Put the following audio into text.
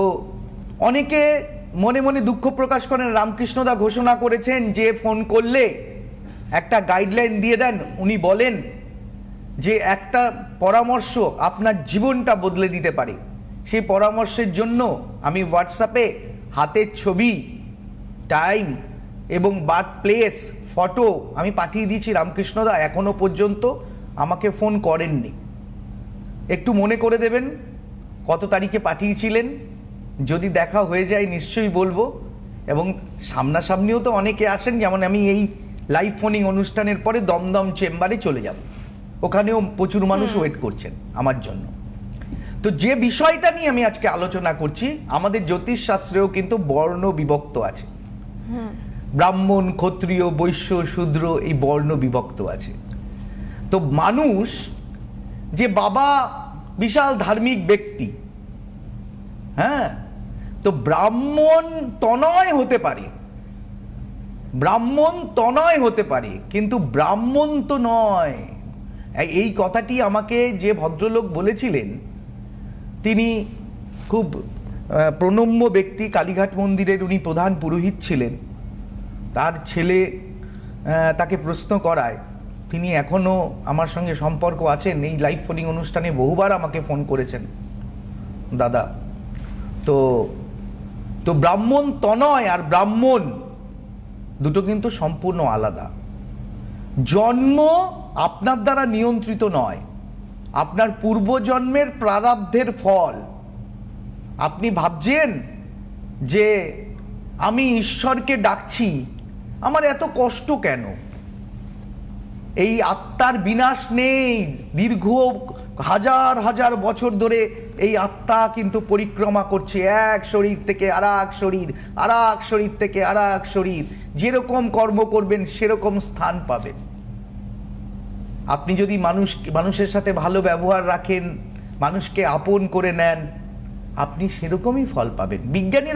তো অনেকে মনে মনে দুঃখ প্রকাশ করেন। রামকৃষ্ণদা ঘোষণা করেছেন যে ফোন করলে একটা গাইডলাইন দিয়ে দেন। উনি বলেন যে একটা পরামর্শ আপনার জীবনটা বদলে দিতে পারে। সেই পরামর্শের জন্য আমি হোয়াটসঅ্যাপে হাতের ছবি, টাইম এবং বার্থ প্লেস, ফটো আমি পাঠিয়ে দিয়েছি। রামকৃষ্ণদা এখনো পর্যন্ত আমাকে ফোন করেননি। একটু মনে করে দেবেন কত তারিখে পাঠিয়েছিলেন। যদি দেখা হয়ে যায় নিশ্চয়ই বলবো। এবং সামনাসামনিও তো অনেকে আসেন, যেমন আমি এই লাইভ ফোনিং অনুষ্ঠানের পরে দমদম চেম্বারে চলে যাব, ওখানেও প্রচুর মানুষ ওয়েট করছেন আমার জন্য। তো যে বিষয়টা নিয়ে আমি আজকে আলোচনা করছি, আমাদের জ্যোতিষশাস্ত্রেও কিন্তু বর্ণ বিভক্ত আছে। ব্রাহ্মণ, ক্ষত্রিয়, বৈশ্য, শূদ্র, এই বর্ণ বিভক্ত আছে। তো মানুষ যে বাবা বিশাল ধার্মিক ব্যক্তি, হ্যাঁ, তো ব্রাহ্মণ তনয় হতে পারে, ব্রাহ্মণ তনয় হতে পারে, কিন্তু ব্রাহ্মণ তো নয়। এই কথাটি আমাকে যে ভদ্রলোক বলেছিলেন, তিনি খুব প্রণম্য ব্যক্তি, কালীঘাট মন্দিরের উনি প্রধান পুরোহিত ছিলেন। তার ছেলে তাকে প্রশ্ন করায়, তিনি এখনও আমার সঙ্গে সম্পর্ক আছেন। এই লাইভ ফোনিং অনুষ্ঠানে বহুবার আমাকে ফোন করেছেন, দাদা। তো তো ব্রাহ্মণ তনয় আর ব্রাহ্মণ দুটো কিন্তু সম্পূর্ণ আলাদা। জন্ম আপনার দ্বারা নিয়ন্ত্রিত নয়, আপনার পূর্বজন্মের প্রারব্ধের ফল। আপনি ভাবছেন যে আমি ঈশ্বরকে ডাকছি, আমার এত কষ্ট কেন? এই আত্মার বিনাশ নেই। দীর্ঘ হাজার হাজার বছর ধরে এই আত্মা কিন্তু পরিক্রমা করছে, এক শরীর থেকে আর এক শরীর, আর এক শরীর থেকে আর এক শরীর। যেরকম কর্ম করবেন সেরকম স্থান পাবেন। আপনি যদি মানুষের সাথে ভালো ব্যবহার রাখেন, মানুষকে আপন করে নেন, আপনি সেরকমই ফল পাবেন। বিজ্ঞানীরা